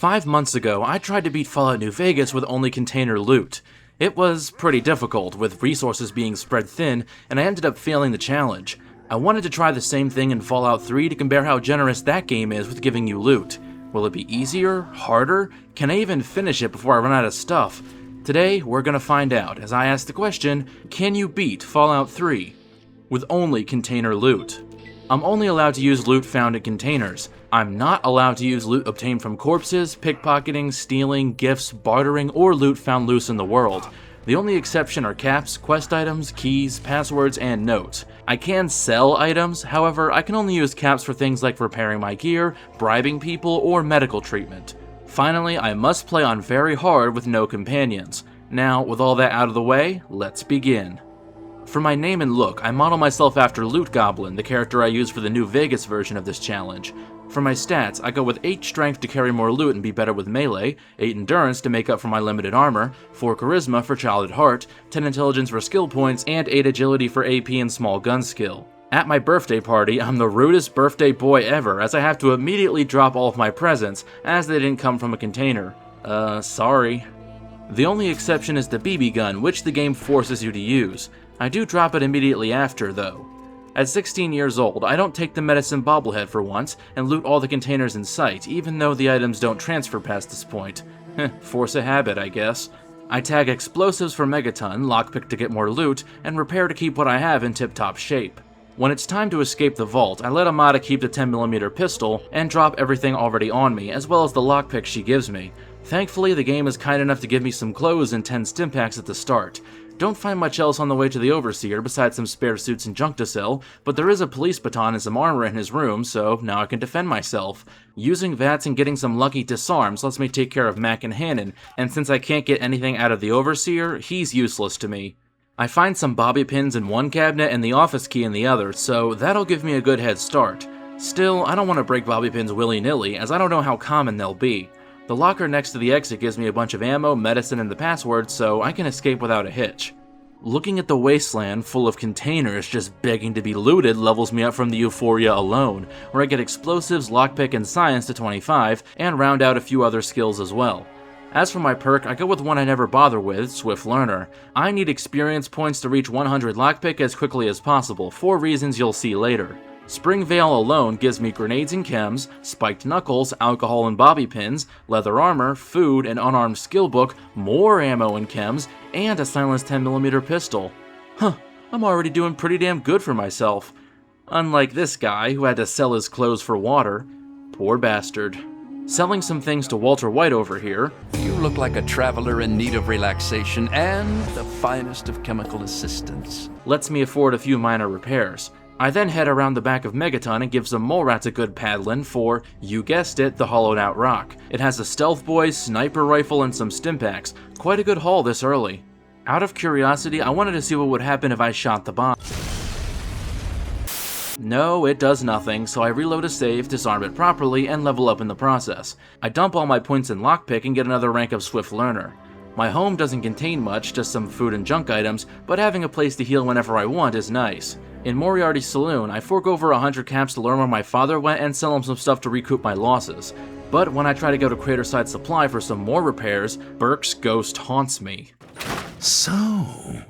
5 months ago, I tried to beat Fallout New Vegas with only container loot. It was pretty difficult, with resources being spread thin, and I ended up failing the challenge. I wanted to try the same thing in Fallout 3 to compare how generous that game is with giving you loot. Will it be easier? Harder? Can I even finish it before I run out of stuff? Today, we're gonna find out, as I ask the question, can you beat Fallout 3 with only container loot? I'm only allowed to use loot found in containers. I'm not allowed to use loot obtained from corpses, pickpocketing, stealing, gifts, bartering, or loot found loose in the world. The only exception are caps, quest items, keys, passwords, and notes. I can sell items, however, I can only use caps for things like repairing my gear, bribing people, or medical treatment. Finally, I must play on very hard with no companions. Now, with all that out of the way, let's begin. For my name and look, I model myself after Loot Goblin, the character I use for the New Vegas version of this challenge. For my stats, I go with 8 strength to carry more loot and be better with melee, 8 endurance to make up for my limited armor, 4 charisma for child at heart, 10 intelligence for skill points, and 8 agility for AP and small gun skill. At my birthday party, I'm the rudest birthday boy ever, as I have to immediately drop all of my presents, as they didn't come from a container. Sorry. The only exception is the BB gun, which the game forces you to use. I do drop it immediately after, though. At 16 years old, I don't take the medicine bobblehead for once, and loot all the containers in sight, even though the items don't transfer past this point. Force a habit, I guess. I tag explosives for Megaton, lockpick to get more loot, and repair to keep what I have in tip-top shape. When it's time to escape the vault, I let Amada keep the 10mm pistol, and drop everything already on me, as well as the lockpick she gives me. Thankfully, the game is kind enough to give me some clothes and 10 stim packs at the start. Don't find much else on the way to the Overseer besides some spare suits and junk to sell, but there is a police baton and some armor in his room, so now I can defend myself. Using VATS and getting some lucky disarms lets me take care of Mac and Hannon, and since I can't get anything out of the Overseer, he's useless to me. I find some bobby pins in one cabinet and the office key in the other, so that'll give me a good head start. Still, I don't want to break bobby pins willy-nilly, as I don't know how common they'll be. The locker next to the exit gives me a bunch of ammo, medicine, and the password, so I can escape without a hitch. Looking at the wasteland full of containers just begging to be looted levels me up from the euphoria alone, where I get explosives, lockpick, and science to 25, and round out a few other skills as well. As for my perk, I go with one I never bother with, Swift Learner. I need experience points to reach 100 lockpick as quickly as possible, for reasons you'll see later. Spring Veil alone gives me grenades and chems, spiked knuckles, alcohol and bobby pins, leather armor, food, an unarmed skill book, more ammo and chems, and a silenced 10mm pistol. I'm already doing pretty damn good for myself. Unlike this guy, who had to sell his clothes for water. Poor bastard. Selling some things to Walter White over here. You look like a traveler in need of relaxation and the finest of chemical assistance. Lets me afford a few minor repairs. I then head around the back of Megaton and give some mole rats a good paddling for, you guessed it, the hollowed out rock. It has a stealth boy, sniper rifle, and some stimpaks. Quite a good haul this early. Out of curiosity, I wanted to see what would happen if I shot the bomb. No, it does nothing, so I reload a save, disarm it properly, and level up in the process. I dump all my points in lockpick and get another rank of Swift Learner. My home doesn't contain much, just some food and junk items, but having a place to heal whenever I want is nice. In Moriarty's saloon, I fork over 100 caps to learn where my father went and sell him some stuff to recoup my losses. But when I try to go to Craterside Supply for some more repairs, Burke's ghost haunts me. So,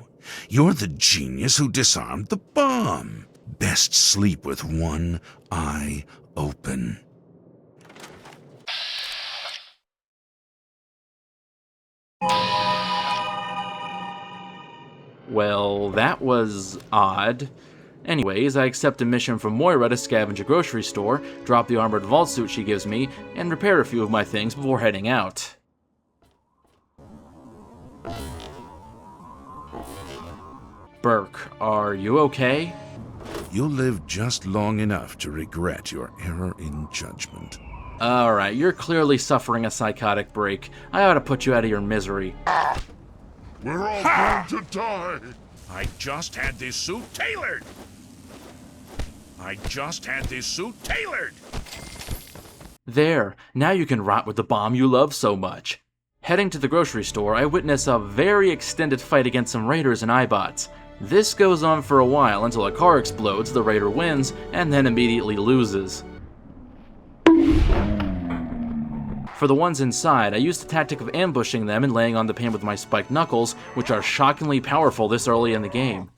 you're the genius who disarmed the bomb. Best sleep with one eye open. Well, that was odd. Anyways, I accept a mission from Moira to scavenge a grocery store, drop the armored vault suit she gives me, and repair a few of my things before heading out. Burke, are you okay? You'll live just long enough to regret your error in judgment. Alright, you're clearly suffering a psychotic break. I ought to put you out of your misery. We're all going to die! I just had this suit tailored! There, now you can rot with the bomb you love so much. Heading to the grocery store, I witness a very extended fight against some raiders and iBots. This goes on for a while until a car explodes, the raider wins, and then immediately loses. For the ones inside, I used the tactic of ambushing them and laying on the pain with my spiked knuckles, which are shockingly powerful this early in the game.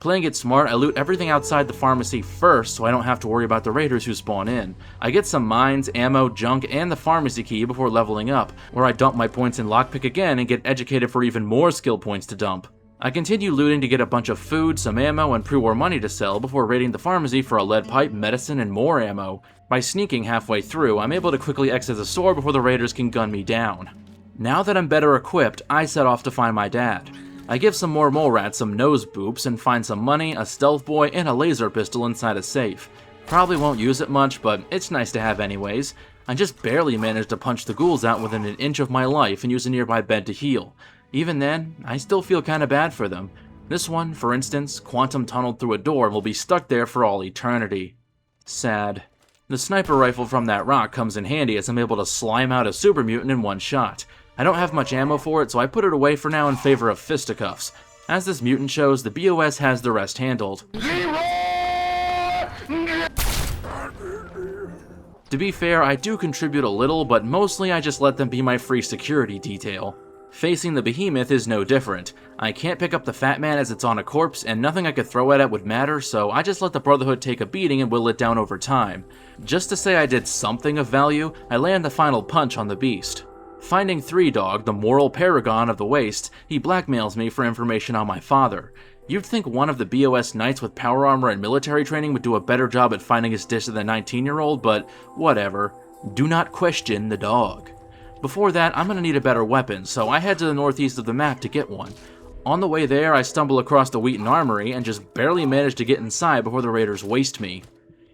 Playing it smart, I loot everything outside the pharmacy first so I don't have to worry about the raiders who spawn in. I get some mines, ammo, junk, and the pharmacy key before leveling up, where I dump my points in lockpick again and get educated for even more skill points to dump. I continue looting to get a bunch of food, some ammo, and pre-war money to sell before raiding the pharmacy for a lead pipe, medicine, and more ammo. By sneaking halfway through, I'm able to quickly exit the store before the raiders can gun me down. Now that I'm better equipped, I set off to find my dad. I give some more mole rats some nose boops and find some money, a stealth boy, and a laser pistol inside a safe. Probably won't use it much, but it's nice to have anyways. I just barely managed to punch the ghouls out within an inch of my life and use a nearby bed to heal. Even then, I still feel kinda bad for them. This one, for instance, quantum tunneled through a door and will be stuck there for all eternity. Sad. The sniper rifle from that rock comes in handy as I'm able to slime out a super mutant in one shot. I don't have much ammo for it, so I put it away for now in favor of fisticuffs. As this mutant shows, the BOS has the rest handled. To be fair, I do contribute a little, but mostly I just let them be my free security detail. Facing the behemoth is no different. I can't pick up the fat man as it's on a corpse, and nothing I could throw at it would matter, so I just let the Brotherhood take a beating and whittle it down over time. Just to say I did something of value, I land the final punch on the beast. Finding Three Dog, the moral paragon of the waste, he blackmails me for information on my father. You'd think one of the BOS knights with power armor and military training would do a better job at finding his dish than the 19-year-old, but whatever. Do not question the dog. Before that, I'm gonna need a better weapon, so I head to the northeast of the map to get one. On the way there, I stumble across the Wheaton Armory and just barely manage to get inside before the raiders waste me.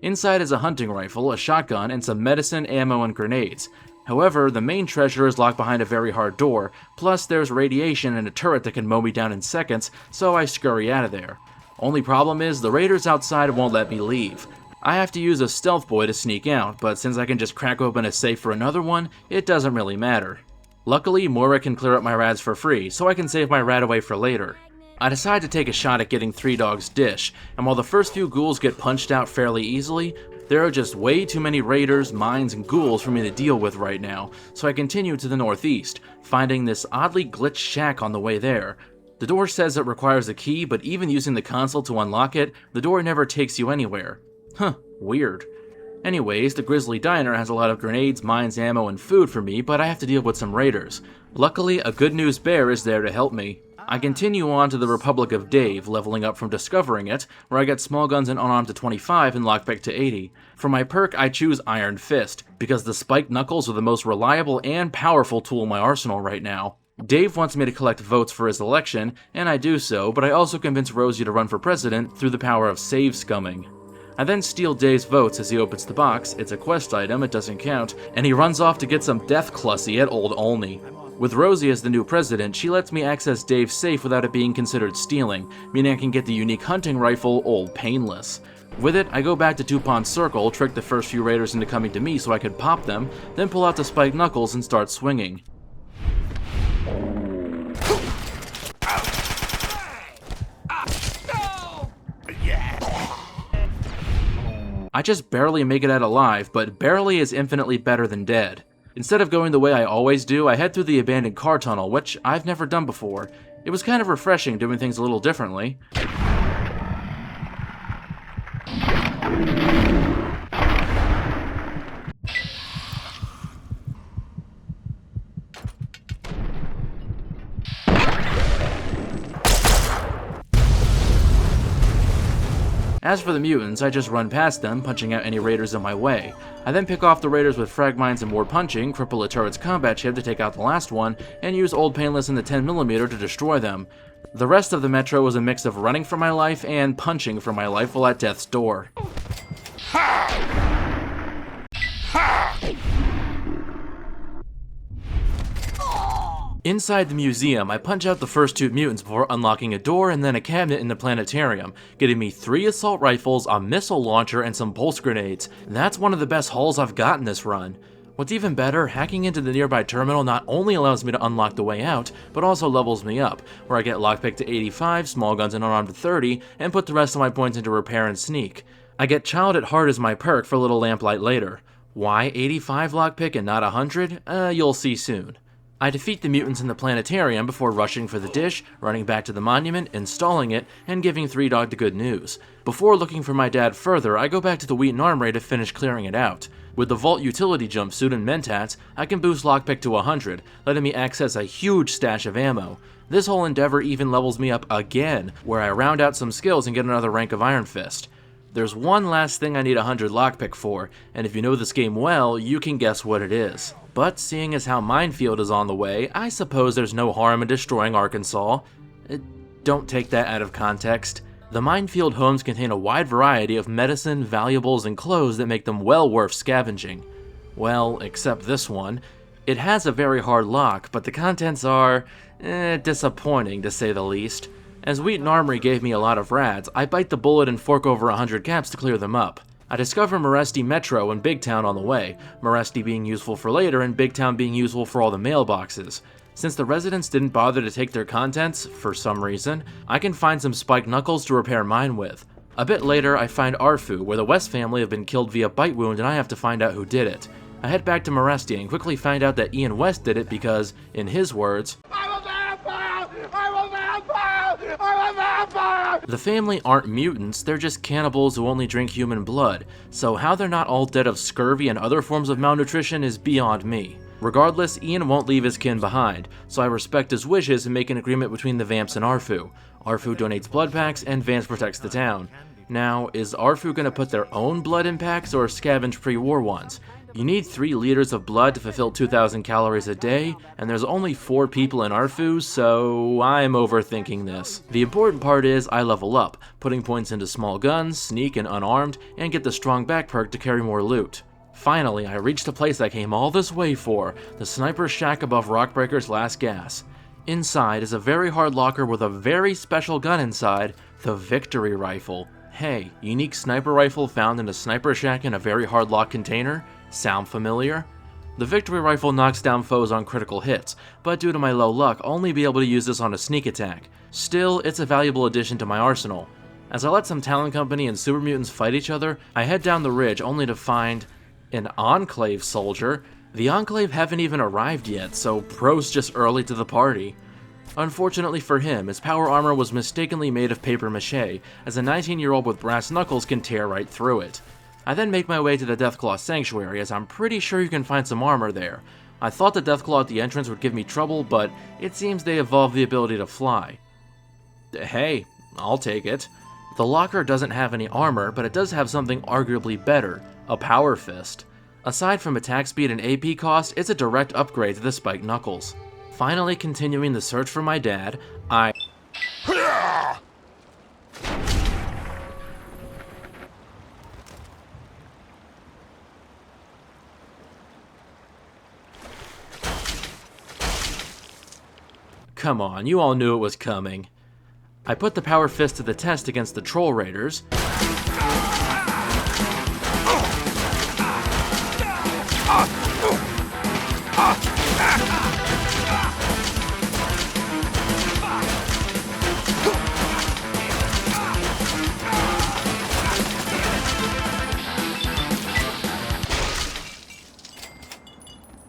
Inside is a hunting rifle, a shotgun, and some medicine, ammo, and grenades. However, the main treasure is locked behind a very hard door, plus there's radiation and a turret that can mow me down in seconds, so I scurry out of there. Only problem is, the raiders outside won't let me leave. I have to use a stealth boy to sneak out, but since I can just crack open a safe for another one, it doesn't really matter. Luckily, Moira can clear up my rads for free, so I can save my rad away for later. I decide to take a shot at getting Three Dog's dish, and while the first few ghouls get punched out fairly easily, there are just way too many raiders, mines, and ghouls for me to deal with right now, so I continue to the northeast, finding this oddly glitched shack on the way there. The door says it requires a key, but even using the console to unlock it, the door never takes you anywhere. Huh, weird. Anyways, the Grizzly Diner has a lot of grenades, mines, ammo, and food for me, but I have to deal with some raiders. Luckily, a good news bear is there to help me. I continue on to the Republic of Dave, leveling up from discovering it, where I get small guns and unarmed to 25 and lockpick to 80. For my perk, I choose Iron Fist, because the spiked knuckles are the most reliable and powerful tool in my arsenal right now. Dave wants me to collect votes for his election, and I do so, but I also convince Rosie to run for president through the power of save scumming. I then steal Dave's votes as he opens the box, it's a quest item, it doesn't count, and he runs off to get some death clussy at Old Olney. With Rosie as the new president, she lets me access Dave's safe without it being considered stealing, meaning I can get the unique hunting rifle, Old Painless. With it, I go back to Dupont Circle, trick the first few raiders into coming to me so I could pop them, then pull out the spiked knuckles and start swinging. I just barely make it out alive, but barely is infinitely better than dead. Instead of going the way I always do, I head through the abandoned car tunnel, which I've never done before. It was kind of refreshing doing things a little differently. As for the mutants, I just run past them, punching out any raiders in my way. I then pick off the raiders with frag mines and more punching, cripple a turret's combat chip to take out the last one, and use Old Painless in the 10mm to destroy them. The rest of the metro was a mix of running for my life and punching for my life while at death's door. Inside the museum, I punch out the first 2 mutants before unlocking a door and then a cabinet in the planetarium, getting me 3 assault rifles, a missile launcher, and some pulse grenades. That's one of the best hauls I've gotten this run. What's even better, hacking into the nearby terminal not only allows me to unlock the way out, but also levels me up, where I get lockpick to 85, small guns and unarmed to 30, and put the rest of my points into repair and sneak. I get child at heart as my perk for little lamplight later. Why 85 lockpick and not 100? You'll see soon. I defeat the mutants in the planetarium before rushing for the dish, running back to the monument, installing it, and giving 3-Dog the good news. Before looking for my dad further, I go back to the Wheaton Armory to finish clearing it out. With the Vault utility jumpsuit and mentats, I can boost lockpick to 100, letting me access a huge stash of ammo. This whole endeavor even levels me up again, where I round out some skills and get another rank of Iron Fist. There's one last thing I need 100 lockpick for, and if you know this game well, you can guess what it is. But seeing as how Minefield is on the way, I suppose there's no harm in destroying Arkansas. Don't take that out of context. The Minefield homes contain a wide variety of medicine, valuables, and clothes that make them well worth scavenging. Well, except this one. It has a very hard lock, but the contents are, disappointing to say the least. As Wheaton Armory gave me a lot of rads, I bite the bullet and fork over 100 caps to clear them up. I discover Meresti Metro and Big Town on the way, Meresti being useful for later and Big Town being useful for all the mailboxes. Since the residents didn't bother to take their contents, for some reason, I can find some spiked knuckles to repair mine with. A bit later, I find Arfu, where the West family have been killed via bite wound and I have to find out who did it. I head back to Meresti and quickly find out that Ian West did it because, in his words, the family aren't mutants, they're just cannibals who only drink human blood, so how they're not all dead of scurvy and other forms of malnutrition is beyond me. Regardless, Ian won't leave his kin behind, so I respect his wishes and make an agreement between the Vamps and Arfu. Arfu donates blood packs and Vance protects the town. Now, is Arfu gonna put their own blood in packs or scavenge pre-war ones? You need 3 liters of blood to fulfill 2,000 calories a day, and there's only 4 people in Arfu, so I'm overthinking this. The important part is I level up, putting points into small guns, sneak and unarmed, and get the strong back perk to carry more loot. Finally, I reached the place I came all this way for, the sniper shack above Rockbreaker's last gas. Inside is a very hard locker with a very special gun inside, the Victory Rifle. Hey, unique sniper rifle found in a sniper shack in a very hard lock container? Sound familiar? The Victory Rifle knocks down foes on critical hits, but due to my low luck, I'll only be able to use this on a sneak attack. Still, it's a valuable addition to my arsenal. As I let some Talon Company and Super Mutants fight each other, I head down the ridge only to find an Enclave soldier. The Enclave haven't even arrived yet, so bro's just early to the party. Unfortunately for him, his power armor was mistakenly made of paper mache, as a 19-year-old with brass knuckles can tear right through it. I then make my way to the Deathclaw Sanctuary, as I'm pretty sure you can find some armor there. I thought the Deathclaw at the entrance would give me trouble, but it seems they evolved the ability to fly. Hey, I'll take it. The locker doesn't have any armor, but it does have something arguably better, a Power Fist. Aside from attack speed and AP cost, it's a direct upgrade to the Spiked Knuckles. Finally continuing the search for my dad, I... Come on, you all knew it was coming. I put the Power Fist to the test against the Troll Raiders.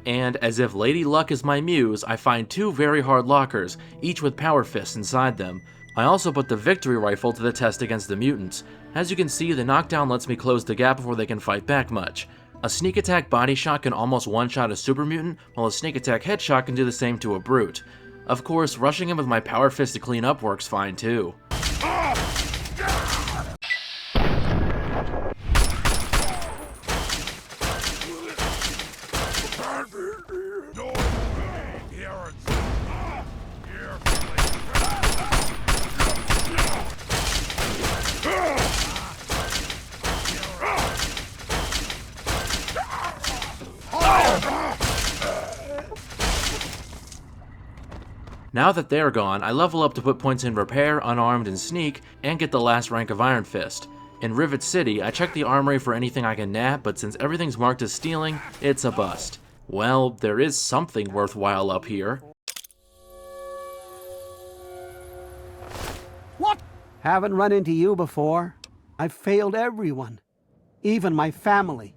And as if Lady Luck is my muse, I find 2 very hard lockers, each with Power Fists inside them. I also put the Victory Rifle to the test against the mutants. As you can see, the knockdown lets me close the gap before they can fight back much. A sneak attack body shot can almost one-shot a super mutant, while a sneak attack headshot can do the same to a brute. Of course, rushing him with my Power Fist to clean up works fine too. Now that they're gone, I level up to put points in Repair, Unarmed, and Sneak, and get the last rank of Iron Fist. In Rivet City, I check the armory for anything I can nab, but since everything's marked as stealing, it's a bust. Well, there is something worthwhile up here. What? Haven't run into you before. I've failed everyone, even my family.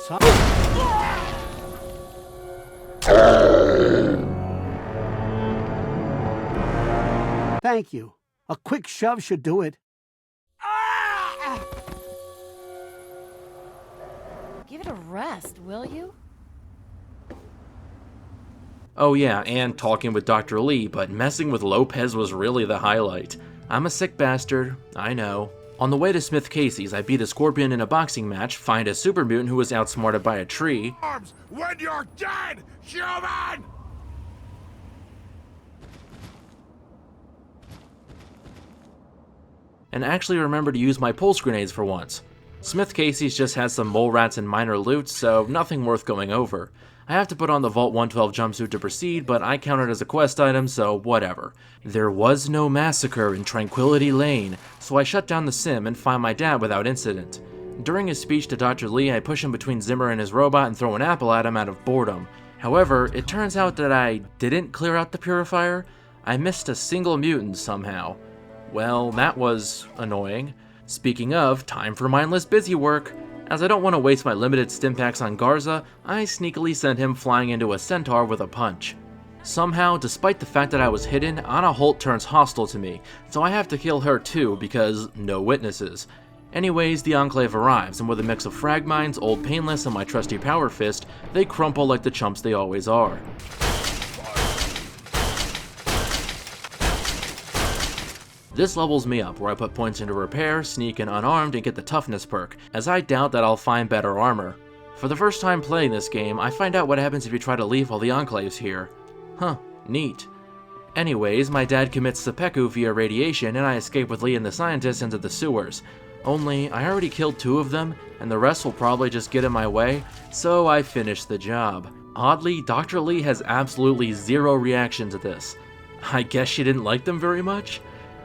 So Thank you. A quick shove should do it. Give it a rest, will you? Oh yeah, and talking with Dr. Lee, but messing with Lopez was really the highlight. I'm a sick bastard, I know. On the way to Smith Casey's, I beat a scorpion in a boxing match, find a super mutant who was outsmarted by a tree, Arms when you're dead, human! and actually remember to use my pulse grenades for once. Smith Casey's just has some mole rats and minor loot, so nothing worth going over. I have to put on the Vault 112 jumpsuit to proceed, but I count it as a quest item, so whatever. There was no massacre in Tranquility Lane, so I shut down the sim and find my dad without incident. During his speech to Dr. Lee, I push him between Zimmer and his robot and throw an apple at him out of boredom. However, it turns out that I didn't clear out the purifier. I missed a single mutant somehow. Well, that was annoying. Speaking of, time for mindless busy work. As I don't want to waste my limited stimpaks on Garza, I sneakily sent him flying into a centaur with a punch. Somehow, despite the fact that I was hidden, Anna Holt turns hostile to me, so I have to kill her too because no witnesses. Anyways, the Enclave arrives, and with a mix of frag mines, Old Painless, and my trusty Power Fist, they crumple like the chumps they always are. This levels me up, where I put points into Repair, Sneak, and Unarmed and get the Toughness perk, as I doubt that I'll find better armor. For the first time playing this game, I find out what happens if you try to leave while the Enclave's here. Huh, neat. Anyways, my dad commits seppuku via radiation, and I escape with Lee and the scientists into the sewers. Only, I already killed 2 of them, and the rest will probably just get in my way, so I finish the job. Oddly, Dr. Lee has absolutely zero reaction to this. I guess she didn't like them very much?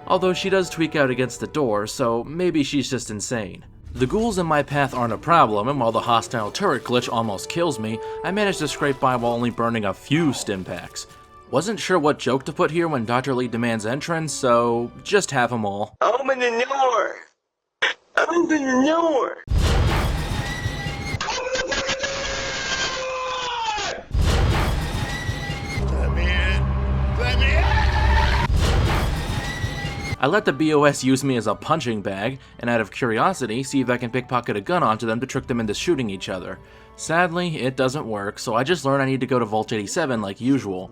Although she does tweak out against the door, so maybe she's just insane. The ghouls in my path aren't a problem, and while the hostile turret glitch almost kills me, I managed to scrape by while only burning a few stimpaks. Wasn't sure what joke to put here when Dr. Lee demands entrance, so just have them all. Open the door! Open the door! Let me in! Let me in! I let the BOS use me as a punching bag, and out of curiosity, see if I can pickpocket a gun onto them to trick them into shooting each other. Sadly, it doesn't work, so I just learned I need to go to Vault 87 like usual.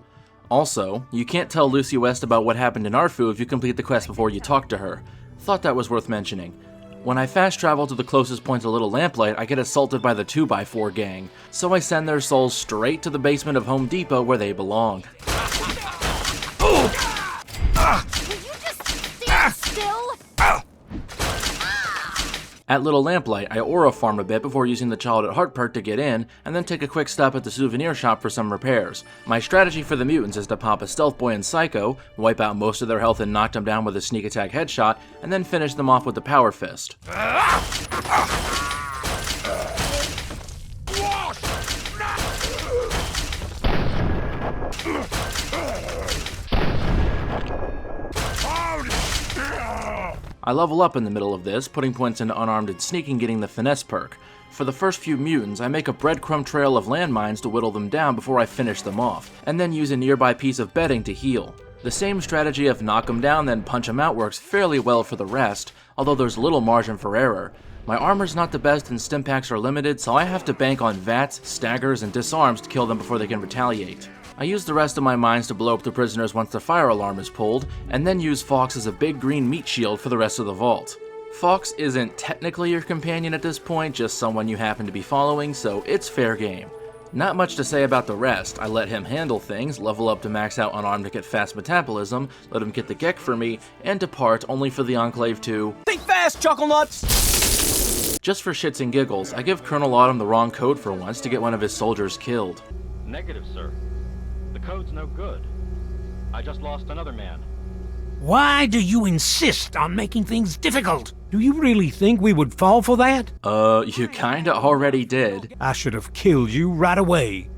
Also, you can't tell Lucy West about what happened in Arfu if you complete the quest before you talk to her. Thought that was worth mentioning. When I fast travel to the closest point to Little Lamplight, I get assaulted by the 2x4 gang, so I send their souls straight to the basement of Home Depot where they belong. At Little Lamplight, I aura farm a bit before using the Child at Heart perk to get in, and then take a quick stop at the souvenir shop for some repairs. My strategy for the mutants is to pop a Stealth Boy and Psycho, wipe out most of their health and knock them down with a sneak attack headshot, and then finish them off with the Power Fist. I level up in the middle of this, putting points into Unarmed and Sneak and getting the Finesse perk. For the first few mutants, I make a breadcrumb trail of landmines to whittle them down before I finish them off, and then use a nearby piece of bedding to heal. The same strategy of knock them down then punch them out works fairly well for the rest, although there's little margin for error. My armor's not the best and stimpaks are limited, so I have to bank on VATs, staggers, and disarms to kill them before they can retaliate. I use the rest of my mines to blow up the prisoners once the fire alarm is pulled, and then use Fox as a big green meat shield for the rest of the vault. Fox isn't technically your companion at this point, just someone you happen to be following, so it's fair game. Not much to say about the rest. I let him handle things, level up to max out Unarmed to get fast metabolism, let him get the G.E.C.K for me, and depart only for the Enclave to... Think fast, Chuckle Nuts! Just for shits and giggles, I give Colonel Autumn the wrong code for once to get one of his soldiers killed. Negative, sir. The code's no good. I just lost another man. Why do you insist on making things difficult? Do you really think we would fall for that? You kinda already did. I should have killed you right away.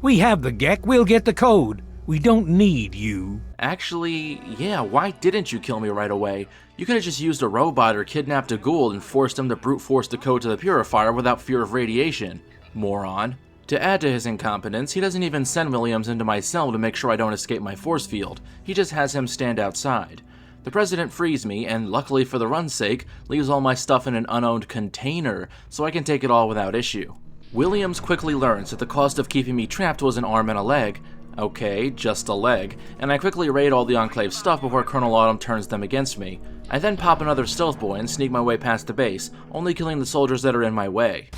We have the G.E.C.K, we'll get the code. We don't need you. Actually, yeah, why didn't you kill me right away? You could've just used a robot or kidnapped a ghoul and forced him to brute force the code to the purifier without fear of radiation. Moron. To add to his incompetence, he doesn't even send Williams into my cell to make sure I don't escape my force field. He just has him stand outside. The president frees me, and luckily for the run's sake, leaves all my stuff in an unowned container, so I can take it all without issue. Williams quickly learns that the cost of keeping me trapped was an arm and a leg. Okay, just a leg, and I quickly raid all the Enclave stuff before Colonel Autumn turns them against me. I then pop another stealth boy and sneak my way past the base, only killing the soldiers that are in my way.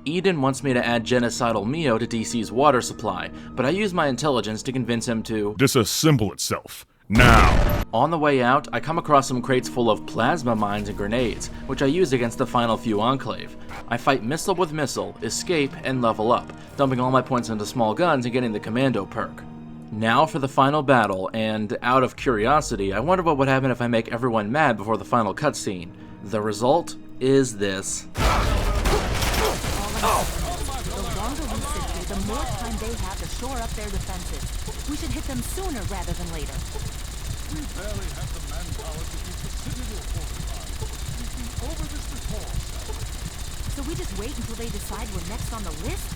Eden wants me to add genocidal Mio to DC's water supply, but I use my intelligence to convince him to disassemble itself. Now! On the way out, I come across some crates full of plasma mines and grenades, which I use against the final few Enclave. I fight missile with missile, escape, and level up, dumping all my points into small guns and getting the commando perk. Now for the final battle, and out of curiosity, I wonder what would happen if I make everyone mad before the final cutscene. The result is this. The longer we sit here, the more time they have to shore up their defenses. We should hit them sooner rather than later. We barely have the manpower to keep the citadel fortified. We've been over this before. So we just wait until they decide we're next on the list?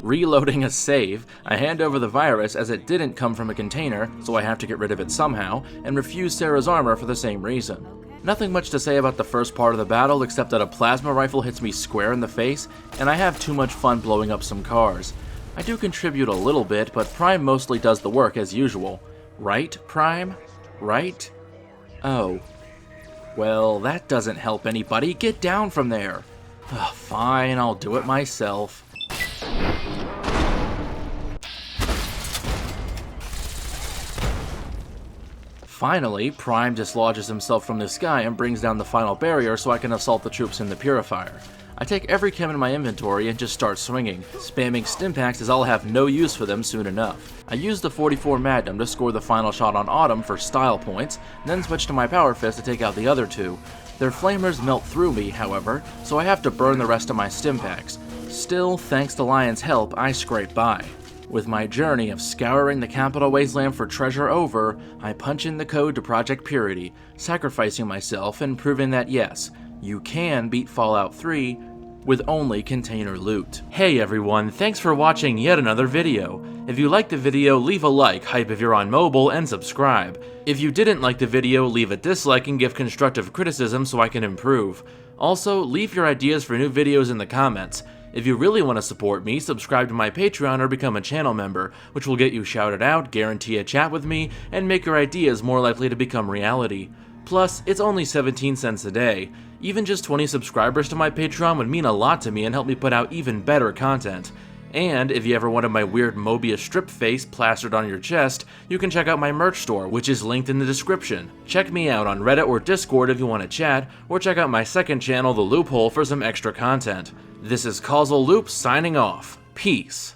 Reloading a save, I hand over the virus as it didn't come from a container, so I have to get rid of it somehow, and refuse Sarah's armor for the same reason. Nothing much to say about the first part of the battle except that a plasma rifle hits me square in the face, and I have too much fun blowing up some cars. I do contribute a little bit, but Prime mostly does the work as usual. Right, Prime? Right? Oh. Well, that doesn't help anybody. Get down from there. Fine, I'll do it myself. Finally, Prime dislodges himself from the sky and brings down the final barrier so I can assault the troops in the purifier. I take every chem in my inventory and just start swinging. Spamming stimpaks as I'll have no use for them soon enough. I use the 44 Magnum to score the final shot on Autumn for style points, then switch to my Power Fist to take out the other two. Their flamers melt through me, however, so I have to burn the rest of my stimpaks. Still, thanks to Lion's help, I scrape by. With my journey of scouring the Capital Wasteland for treasure over, I punch in the code to Project Purity, sacrificing myself and proving that yes, you can beat Fallout 3 with only container loot. Hey everyone, thanks for watching yet another video. If you liked the video, leave a like, hype if you're on mobile, and subscribe. If you didn't like the video, leave a dislike and give constructive criticism so I can improve. Also, leave your ideas for new videos in the comments. If you really want to support me, subscribe to my Patreon or become a channel member, which will get you shouted out, guarantee a chat with me, and make your ideas more likely to become reality. Plus, it's only 17 cents a day. Even just 20 subscribers to my Patreon would mean a lot to me and help me put out even better content. And if you ever wanted my weird Mobius strip face plastered on your chest, you can check out my merch store, which is linked in the description. Check me out on Reddit or Discord if you want to chat, or check out my second channel, The Loophole, for some extra content. This is Causal Loop signing off. Peace.